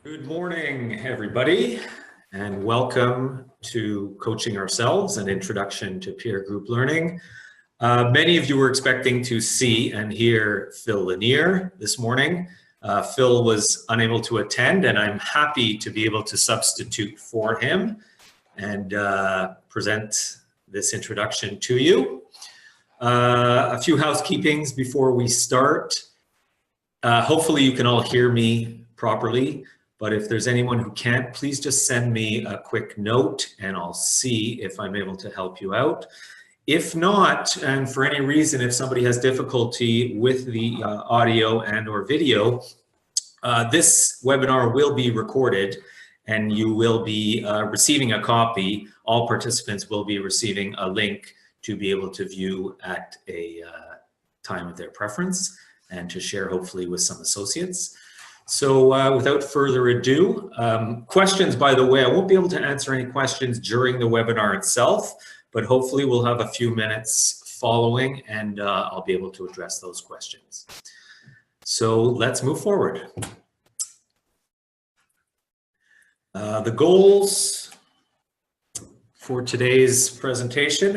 Good morning, everybody, and welcome to Coaching Ourselves, an introduction to peer group learning. Many of you were expecting to see and hear Phil Lanier this morning. Phil was unable to attend, and I'm happy to be able to substitute for him and present this introduction to you. A few housekeepings before we start. Hopefully you can all hear me properly. But if there's anyone who can't, please just send me a quick note and I'll see if I'm able to help you out. If not, and for any reason, if somebody has difficulty with the audio and or video, this webinar will be recorded and you will be receiving a copy. All participants will be receiving a link to be able to view at a time of their preference and to share hopefully with some associates. So without further ado, questions, by the way, I won't be able to answer any questions during the webinar itself, but hopefully we'll have a few minutes following and I'll be able to address those questions. So let's move forward. The goals for today's presentation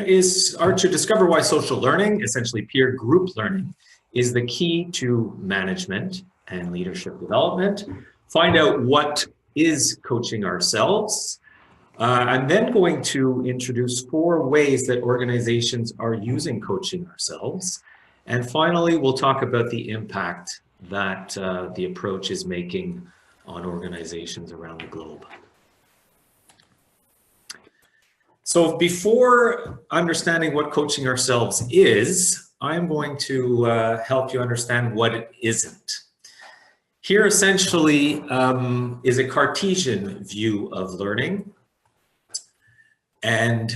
are to discover why social learning, essentially peer group learning, is the key to management and leadership development, find out what is coaching ourselves. I'm then going to introduce 4 ways that organizations are using coaching ourselves. And finally, we'll talk about the impact that the approach is making on organizations around the globe. So before understanding what coaching ourselves is, I'm going to help you understand what it isn't. Here essentially is a Cartesian view of learning. And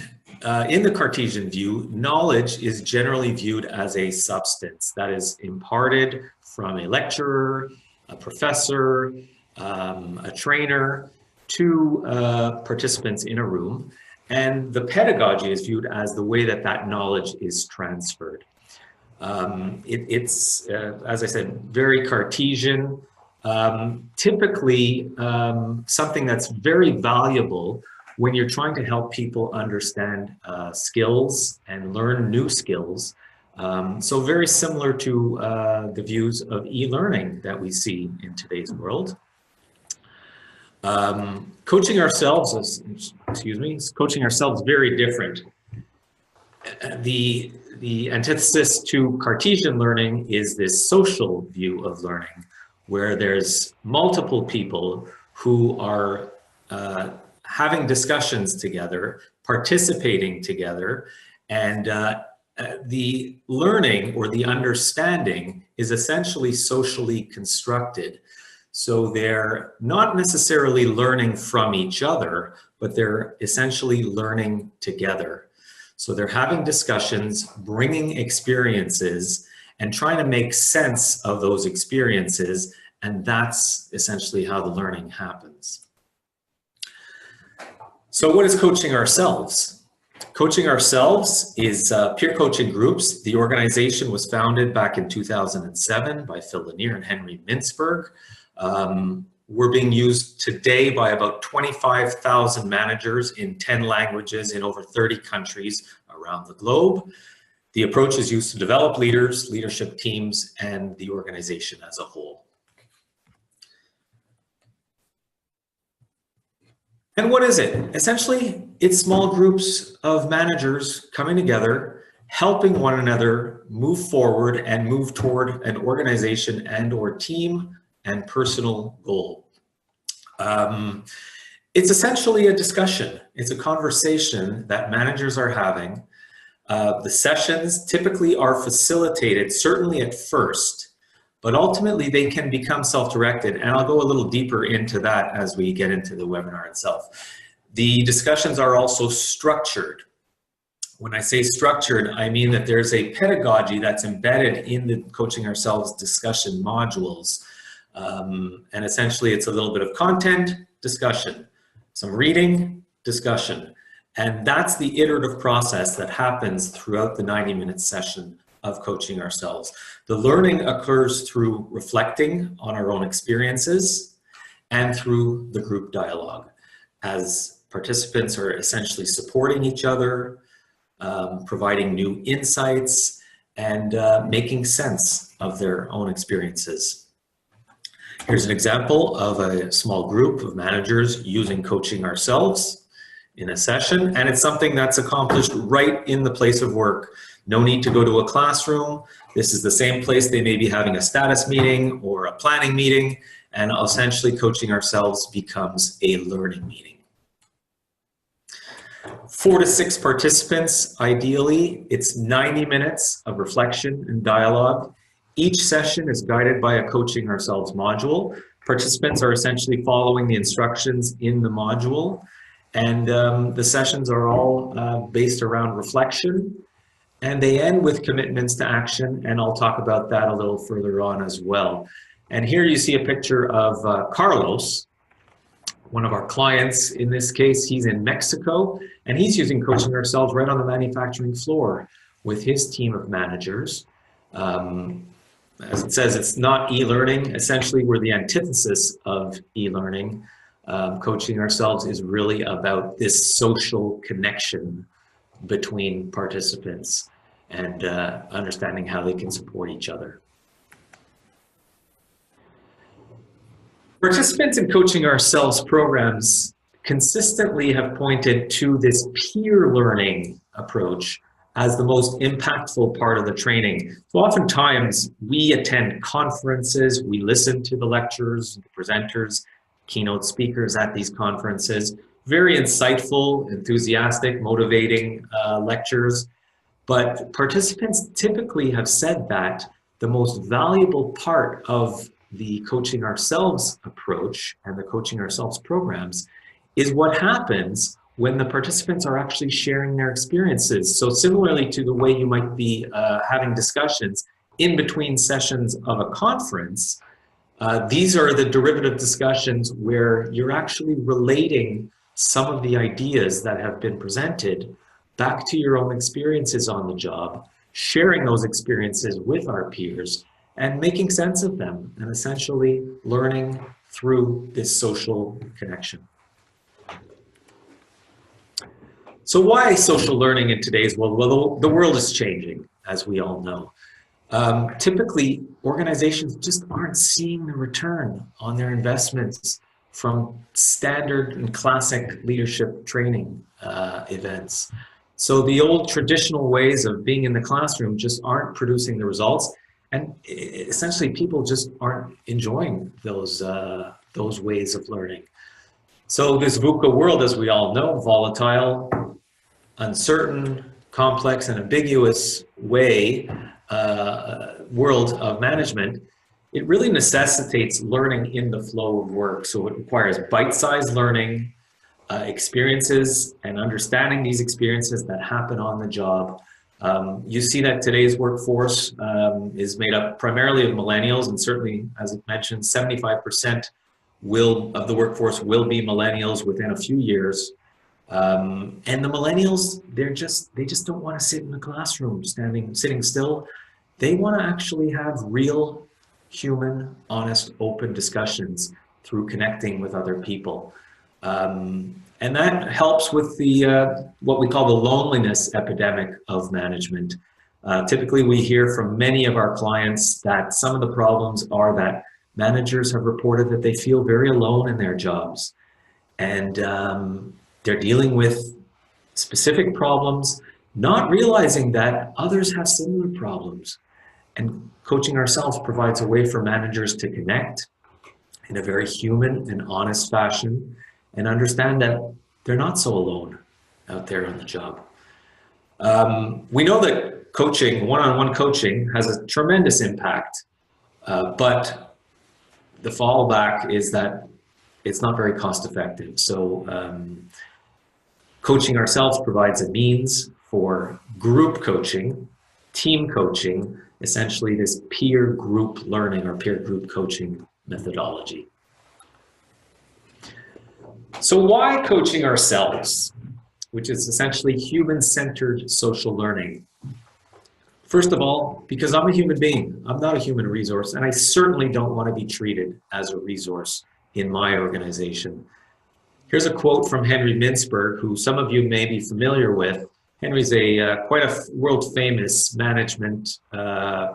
in the Cartesian view, knowledge is generally viewed as a substance that is imparted from a lecturer, a professor, a trainer to participants in a room. And the pedagogy is viewed as the way that that knowledge is transferred. It's as I said, very Cartesian. Typically something that's very valuable when you're trying to help people understand skills and learn new skills. So very similar to the views of e-learning that we see in today's world. Coaching ourselves very different. The antithesis to Cartesian learning is this social view of learning, where there's multiple people who are having discussions together, participating together, and the learning or the understanding is essentially socially constructed. So they're not necessarily learning from each other, but they're essentially learning together. So they're having discussions, bringing experiences, and trying to make sense of those experiences, and that's essentially how the learning happens. So what is coaching ourselves? Coaching ourselves is peer coaching groups. The organization was founded back in 2007 by Phil Lanier and Henry Mintzberg. We're being used today by about 25,000 managers in 10 languages in over 30 countries around the globe. The approach is used to develop leaders, leadership teams, and the organization as a whole. And what is it? Essentially, it's small groups of managers coming together, helping one another move forward and move toward an organization and or team and personal goal. It's essentially a discussion. It's a conversation that managers are having. The sessions typically are facilitated, certainly at first, but ultimately they can become self-directed, and I'll go a little deeper into that as we get into the webinar itself. The discussions are also structured. When I say structured, I mean that there's a pedagogy that's embedded in the Coaching Ourselves discussion modules. And essentially it's a little bit of content, discussion, some reading, discussion. And that's the iterative process that happens throughout the 90-minute session of Coaching Ourselves. The learning occurs through reflecting on our own experiences and through the group dialogue, as participants are essentially supporting each other, providing new insights, and making sense of their own experiences. Here's an example of a small group of managers using Coaching Ourselves in a session, and it's something that's accomplished right in the place of work. No need to go to a classroom. This is the same place they may be having a status meeting or a planning meeting, and essentially Coaching Ourselves becomes a learning meeting. 4 to 6 participants, ideally. It's 90 minutes of reflection and dialogue. Each session is guided by a Coaching Ourselves module. Participants are essentially following the instructions in the module, and the sessions are all based around reflection, and they end with commitments to action, and I'll talk about that a little further on as well. And here you see a picture of Carlos, one of our clients. In this case, he's in Mexico, and he's using Coaching Ourselves right on the manufacturing floor with his team of managers. As it says, it's not e-learning. Essentially, we're the antithesis of e-learning. Coaching Ourselves is really about this social connection between participants and understanding how they can support each other. Participants in Coaching Ourselves programs consistently have pointed to this peer learning approach as the most impactful part of the training. So oftentimes we attend conferences, we listen to the lecturers, the presenters, keynote speakers at these conferences, very insightful, enthusiastic, motivating lectures. But participants typically have said that the most valuable part of the Coaching Ourselves approach and the Coaching Ourselves programs is what happens when the participants are actually sharing their experiences. So similarly to the way you might be having discussions in between sessions of a conference, these are the derivative discussions where you're actually relating some of the ideas that have been presented back to your own experiences on the job, sharing those experiences with our peers, and making sense of them, and essentially learning through this social connection. So why social learning in today's world? Well, the world is changing, as we all know. Typically, organizations just aren't seeing the return on their investments from standard and classic leadership training events. So the old traditional ways of being in the classroom just aren't producing the results. And essentially, people just aren't enjoying those ways of learning. So this VUCA world, as we all know, volatile, uncertain, complex, and ambiguous world of management, it really necessitates learning in the flow of work. So it requires bite-sized learning, experiences, and understanding these experiences that happen on the job. You see that today's workforce is made up primarily of millennials, and certainly, as I mentioned, 75% of the workforce will be millennials within a few years. And the millennials, they just don't want to sit in the classroom, sitting still. They want to actually have real, human, honest, open discussions through connecting with other people. And that helps with the what we call the loneliness epidemic of management. Typically, we hear from many of our clients that some of the problems are that managers have reported that they feel very alone in their jobs. And they're dealing with specific problems, not realizing that others have similar problems. And Coaching Ourselves provides a way for managers to connect in a very human and honest fashion and understand that they're not so alone out there on the job. We know that coaching, one-on-one coaching, has a tremendous impact, but the fallback is that it's not very cost effective. So Coaching Ourselves provides a means for group coaching, team coaching, essentially this peer group learning or peer group coaching methodology. So why Coaching Ourselves, which is essentially human-centered social learning? First of all, because I'm a human being. I'm not a human resource, and I certainly don't want to be treated as a resource in my organization. Here's a quote from Henry Mintzberg, who some of you may be familiar with. Henry's quite a world-famous management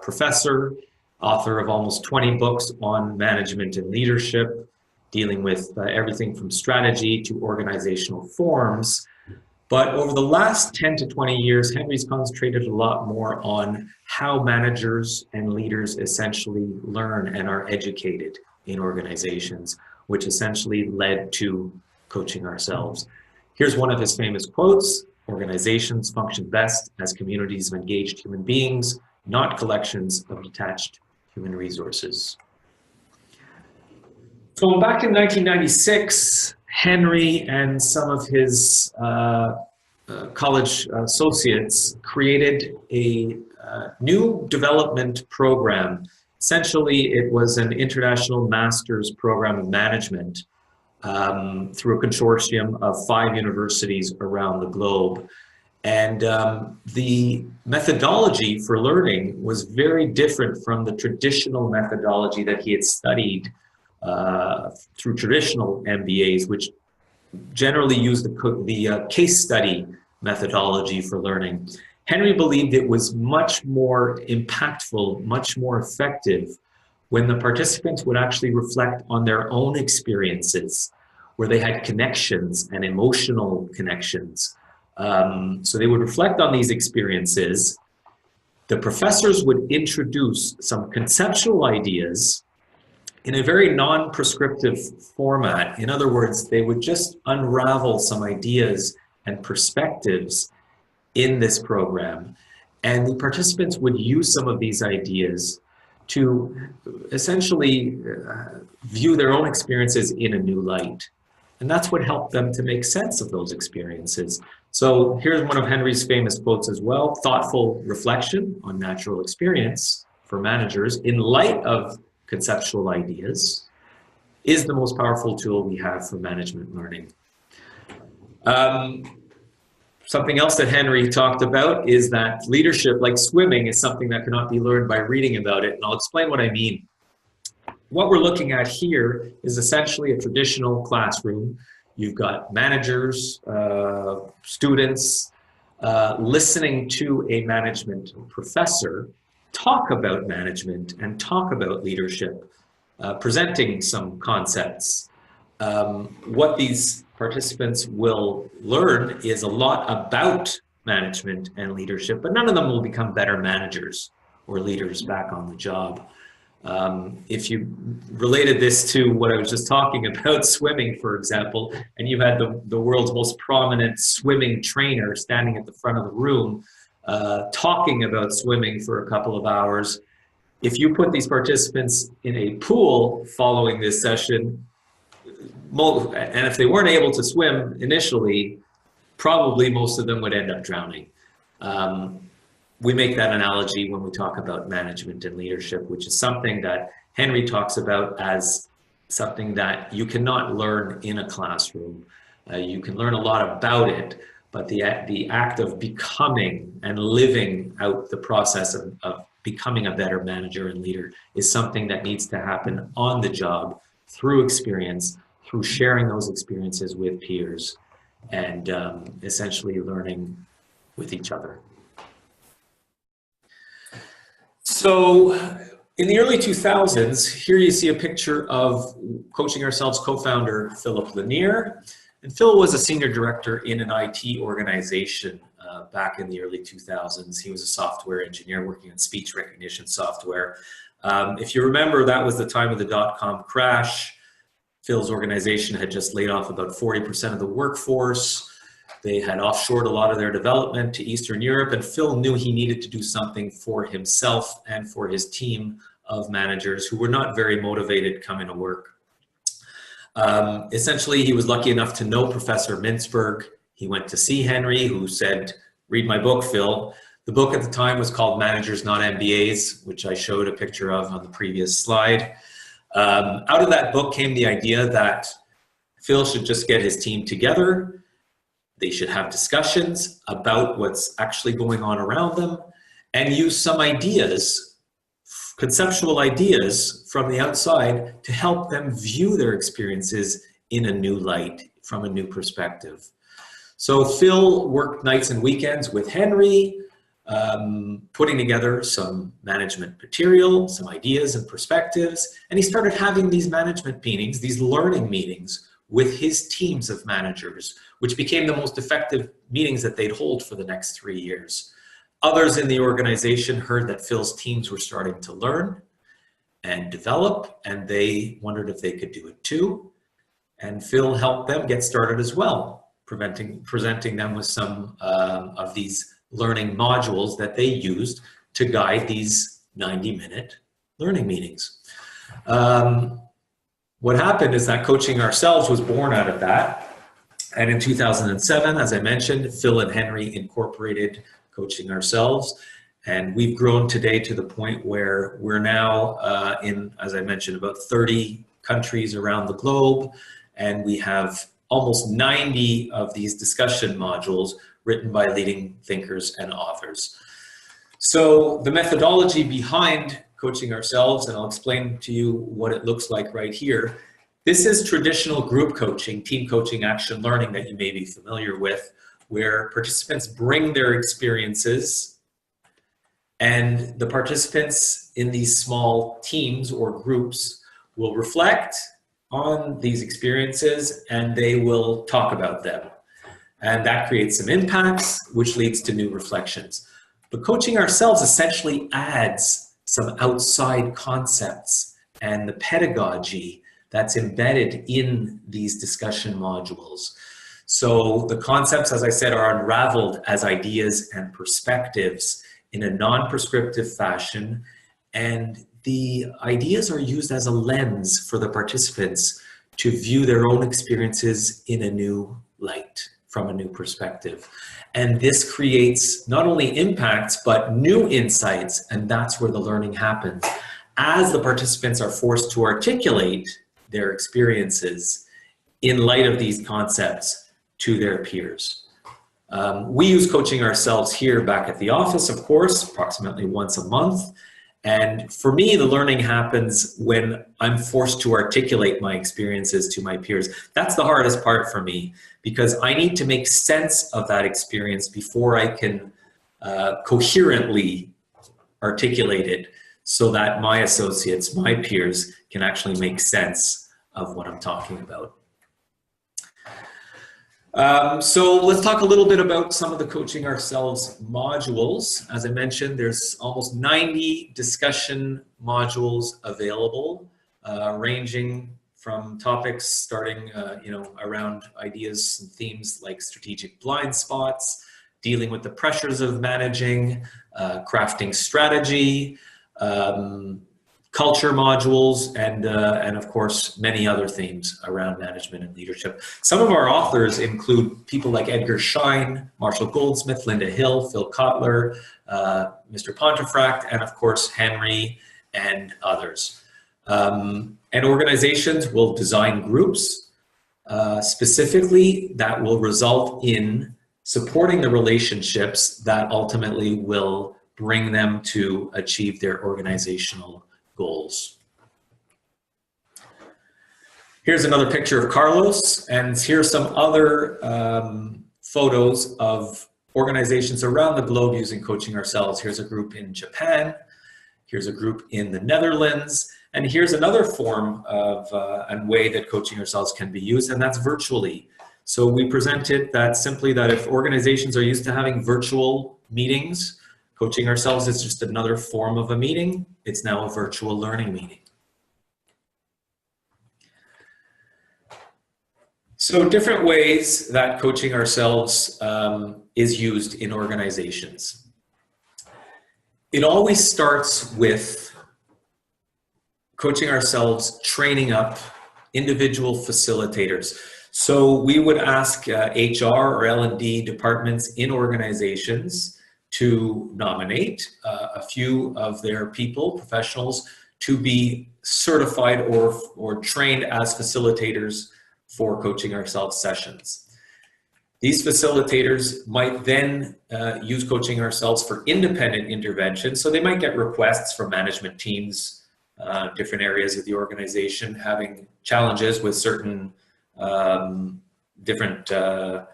professor, author of almost 20 books on management and leadership, dealing with everything from strategy to organizational forms. But over the last 10 to 20 years, Henry's concentrated a lot more on how managers and leaders essentially learn and are educated in organizations, which essentially led to Coaching Ourselves. Here's one of his famous quotes: "Organizations function best as communities of engaged human beings, not collections of detached human resources." So back in 1996, Henry and some of his college associates created a new development program. Essentially, it was an international master's program of management through a consortium of 5 universities around the globe. And the methodology for learning was very different from the traditional methodology that he had studied through traditional MBAs, which generally use the case study methodology for learning. Henry believed it was much more impactful, much more effective when the participants would actually reflect on their own experiences, where they had connections and emotional connections. So they would reflect on these experiences. The professors would introduce some conceptual ideas in a very non-prescriptive format. In other words, they would just unravel some ideas and perspectives in this program. And the participants would use some of these ideas to essentially view their own experiences in a new light. And that's what helped them to make sense of those experiences. So here's one of Henry's famous quotes as well: "Thoughtful reflection on natural experience for managers in light of conceptual ideas is the most powerful tool we have for management learning." Something else that Henry talked about is that leadership, like swimming, is something that cannot be learned by reading about it. And I'll explain what I mean. What we're looking at here is essentially a traditional classroom. You've got managers, students, listening to a management professor talk about management and talk about leadership, presenting some concepts. What these participants will learn is a lot about management and leadership, but none of them will become better managers or leaders back on the job. If you related this to what I was just talking about, swimming, for example, and you had the world's most prominent swimming trainer standing at the front of the room talking about swimming for a couple of hours, if you put these participants in a pool following this session, and if they weren't able to swim initially, probably most of them would end up drowning. We make that analogy when we talk about management and leadership, which is something that Henry talks about as something that you cannot learn in a classroom. You can learn a lot about it, but the act of becoming and living out the process of becoming a better manager and leader is something that needs to happen on the job, through experience, through sharing those experiences with peers, and essentially learning with each other. So in the early 2000s, here you see a picture of Coaching Ourselves co-founder Philip Lanier. And Phil was a senior director in an IT organization back in the early 2000s. He was a software engineer working on speech recognition software. If you remember, that was the time of the dot-com crash. Phil's organization had just laid off about 40% of the workforce. They had offshored a lot of their development to Eastern Europe, and Phil knew he needed to do something for himself and for his team of managers who were not very motivated coming to work. Essentially, he was lucky enough to know Professor Mintzberg. He went to see Henry, who said, "Read my book, Phil." The book at the time was called Managers Not MBAs, which I showed a picture of on the previous slide. Out of that book came the idea that Phil should just get his team together. They should have discussions about what's actually going on around them and use some ideas conceptual ideas from the outside to help them view their experiences in a new light, from a new perspective. So Phil worked nights and weekends with Henry, putting together some management material, some ideas and perspectives, and he started having these management meetings, these learning meetings with his teams of managers, which became the most effective meetings that they'd hold for the next 3 years. Others in the organization heard that Phil's teams were starting to learn and develop, and they wondered if they could do it too. And Phil helped them get started as well, presenting them with some of these learning modules that they used to guide these 90-minute learning meetings. What happened is that Coaching Ourselves was born out of that. And in 2007, as I mentioned, Phil and Henry incorporated Coaching Ourselves. And we've grown today to the point where we're now in, as I mentioned, about 30 countries around the globe. And we have almost 90 of these discussion modules written by leading thinkers and authors. So the methodology behind Coaching Ourselves, and I'll explain to you what it looks like right here. This is traditional group coaching, team coaching, action learning that you may be familiar with, where participants bring their experiences, and the participants in these small teams or groups will reflect on these experiences and they will talk about them. And that creates some impacts, which leads to new reflections. But Coaching Ourselves essentially adds some outside concepts and the pedagogy that's embedded in these discussion modules. So the concepts, as I said, are unraveled as ideas and perspectives in a non-prescriptive fashion, and the ideas are used as a lens for the participants to view their own experiences in a new light, from a new perspective. And this creates not only impacts, but new insights, and that's where the learning happens. As the participants are forced to articulate their experiences in light of these concepts to their peers. We use Coaching Ourselves here back at the office, of course, approximately once a month. And for me, the learning happens when I'm forced to articulate my experiences to my peers. That's the hardest part for me, because I need to make sense of that experience before I can coherently articulate it so that my associates, my peers, can actually make sense of what I'm talking about. So let's talk a little bit about some of the Coaching Ourselves modules. As I mentioned, there's almost 90 discussion modules available, ranging from topics starting around ideas and themes like strategic blind spots, dealing with the pressures of managing, crafting strategy, culture modules, and of course many other themes around management and leadership. Some of our authors include people like Edgar Schein, Marshall Goldsmith, Linda Hill, Phil Kotler, Mr. Pontefract, and of course Henry and others. And organizations will design groups specifically that will result in supporting the relationships that ultimately will bring them to achieve their organizational goals. Here's another picture of Carlos, and here's some other photos of organizations around the globe using Coaching Ourselves. Here's a group in Japan, here's a group in the Netherlands, and here's another form of and way that Coaching Ourselves can be used, and that's virtually. So we presented that simply that if organizations are used to having virtual meetings, Coaching Ourselves is just another form of a meeting. It's now a virtual learning meeting. So different ways that Coaching Ourselves is used in organizations. It always starts with Coaching Ourselves training up individual facilitators. So we would ask HR or L&D departments in organizations to nominate a few of their people, professionals, to be certified or trained as facilitators for Coaching Ourselves sessions. These facilitators might then use Coaching Ourselves for independent intervention. So they might get requests from management teams, different areas of the organization having challenges with certain different, as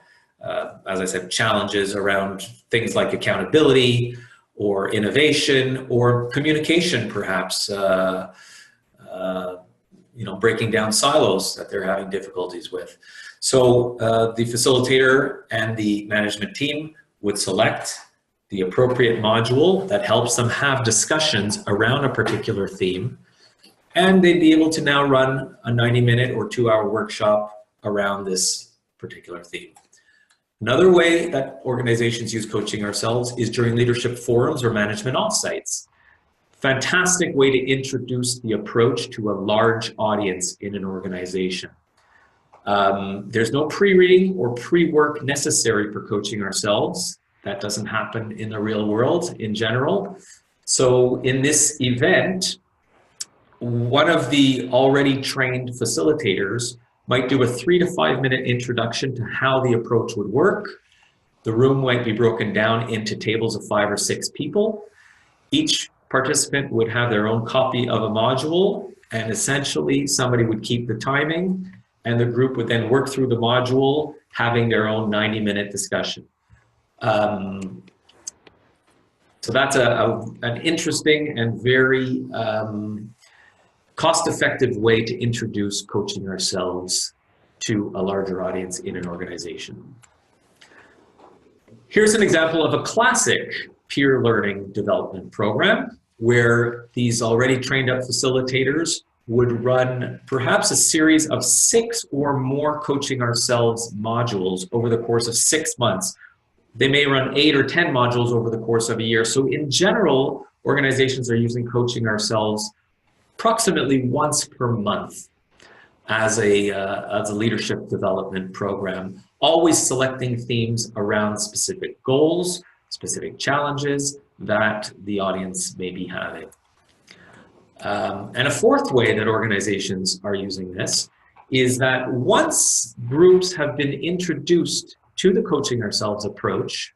I said, challenges around things like accountability or innovation or communication, perhaps, breaking down silos that they're having difficulties with. So the facilitator and the management team would select the appropriate module that helps them have discussions around a particular theme, and they'd be able to now run a 90-minute or 2-hour workshop around this particular theme. Another way that organizations use Coaching Ourselves is during leadership forums or management offsites. Fantastic way to introduce the approach to a large audience in an organization. There's no pre-reading or pre-work necessary for Coaching Ourselves. That doesn't happen in the real world in general. So in this event, one of the already trained facilitators might do a 3 to 5 minute introduction to how the approach would work. The room might be broken down into tables of 5 or 6 people. Each participant would have their own copy of a module, and essentially somebody would keep the timing, and the group would then work through the module, having their own 90-minute discussion. So that's an interesting and very cost-effective way to introduce Coaching Ourselves to a larger audience in an organization. Here's an example of a classic peer learning development program where these already trained up facilitators would run perhaps a series of 6 or more Coaching Ourselves modules over the course of 6 months. They may run 8 or 10 modules over the course of a year. So in general, organizations are using Coaching Ourselves approximately once per month as a leadership development program, always selecting themes around specific goals, specific challenges that the audience may be having. And a fourth way that organizations are using this is that once groups have been introduced to the Coaching Ourselves approach,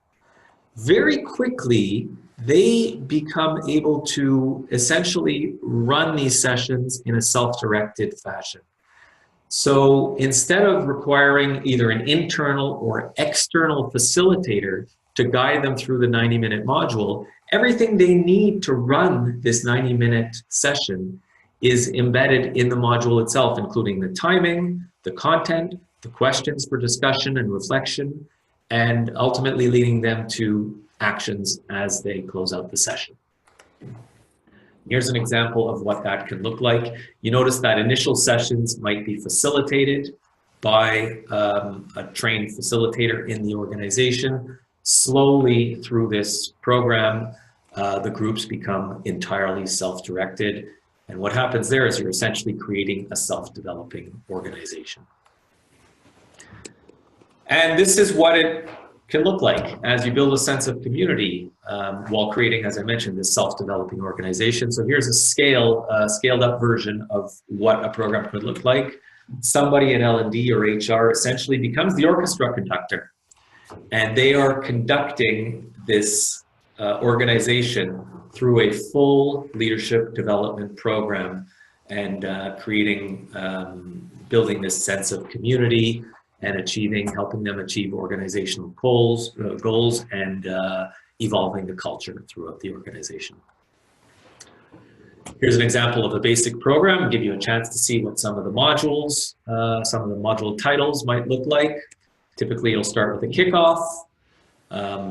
very quickly they become able to essentially run these sessions in a self-directed fashion. So instead of requiring either an internal or external facilitator to guide them through the 90-minute module, everything they need to run this 90-minute session is embedded in the module itself, including the timing, the content, the questions for discussion and reflection, and ultimately leading them to actions as they close out the session. Here's an example of what that can look like. You notice that initial sessions might be facilitated by a trained facilitator in the organization. Slowly through this program, the groups become entirely self-directed. And what happens there is you're essentially creating a self-developing organization. And this is what it can look like as you build a sense of community while creating, as I mentioned, this self-developing organization. So here's a scaled up version of what a program could look like. Somebody in L&D or HR essentially becomes the orchestra conductor, and they are conducting this organization through a full leadership development program and building this sense of community and helping them achieve organizational goals and evolving the culture throughout the organization. Here's an example of a basic program, give you a chance to see what some of the modules, some of the module titles might look like. Typically, you'll start with a kickoff.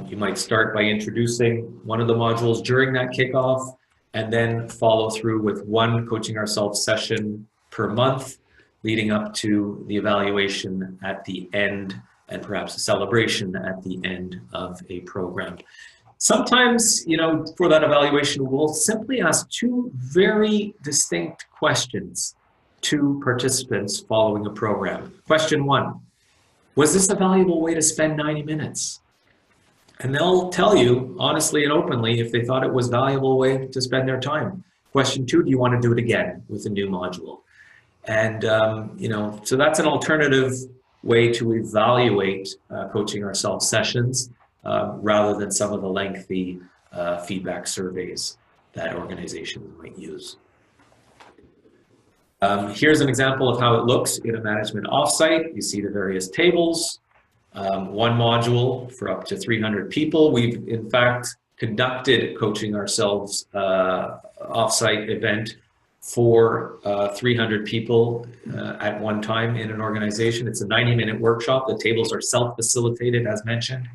You might start by introducing one of the modules during that kickoff, and then follow through with one Coaching Ourselves session per month, leading up to the evaluation at the end, and perhaps a celebration at the end of a program. Sometimes, for that evaluation, we'll simply ask 2 very distinct questions to participants following a program. Question 1, was this a valuable way to spend 90 minutes? And they'll tell you honestly and openly if they thought it was a valuable way to spend their time. Question 2, do you want to do it again with a new module? And, so that's an alternative way to evaluate Coaching Ourselves sessions rather than some of the lengthy feedback surveys that organizations might use. Here's an example of how it looks in a management offsite. You see the various tables, one module for up to 300 people. We've in fact conducted Coaching Ourselves offsite event for 300 people at one time in an organization. It's a 90-minute workshop. The tables are self-facilitated, as mentioned,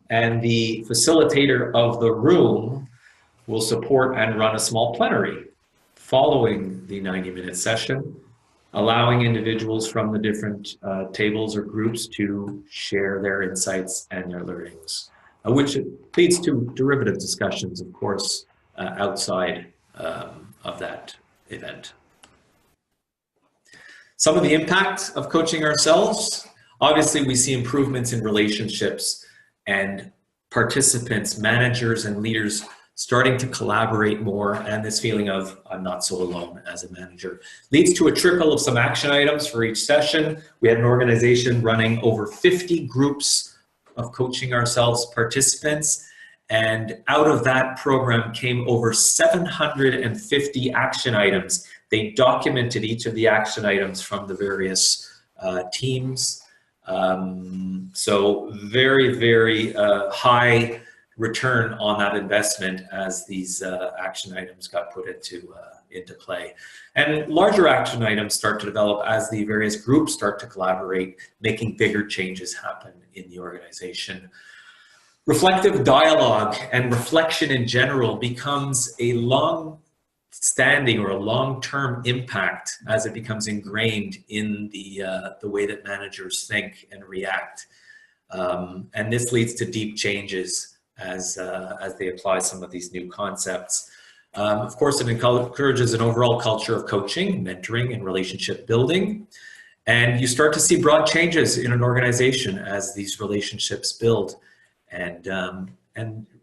and the facilitator of the room will support and run a small plenary following the 90-minute session, allowing individuals from the different tables or groups to share their insights and their learnings, which leads to derivative discussions, of course, outside of that event. Some of the impact of Coaching Ourselves, obviously we see improvements in relationships and participants, managers and leaders starting to collaborate more, and this feeling of I'm not so alone as a manager leads to a trickle of some action items for each session. We had an organization running over 50 groups of Coaching Ourselves participants, and out of that program came over 750 action items. They documented each of the action items from the various teams. So very, very high return on that investment as these action items got put into play. And larger action items start to develop as the various groups start to collaborate, making bigger changes happen in the organization. Reflective dialogue and reflection in general becomes a long-standing or a long-term impact as it becomes ingrained in the way that managers think and react. And this leads to deep changes as they apply some of these new concepts. Of course, it encourages an overall culture of coaching, mentoring, and relationship building. And you start to see broad changes in an organization as these relationships build. And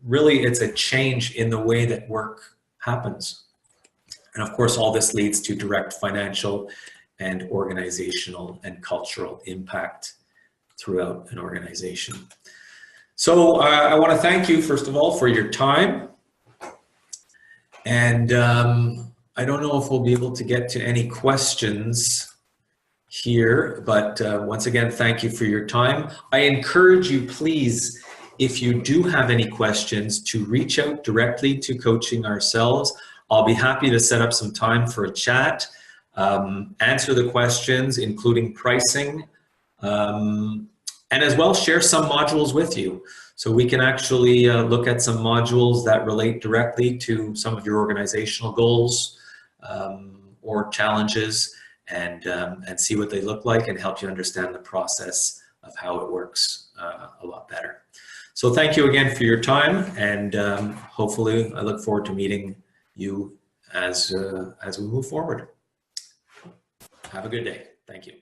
really, it's a change in the way that work happens. And of course, all this leads to direct financial and organizational and cultural impact throughout an organization. So I want to thank you, first of all, for your time. And I don't know if we'll be able to get to any questions here, but once again, thank you for your time. I encourage you, please, if you do have any questions, to reach out directly to Coaching Ourselves. I'll be happy to set up some time for a chat, answer the questions, including pricing, and as well share some modules with you. So we can actually look at some modules that relate directly to some of your organizational goals or challenges, and see what they look like and help you understand the process of how it works a lot better. So thank you again for your time, and hopefully I look forward to meeting you as we move forward. Have a good day. Thank you.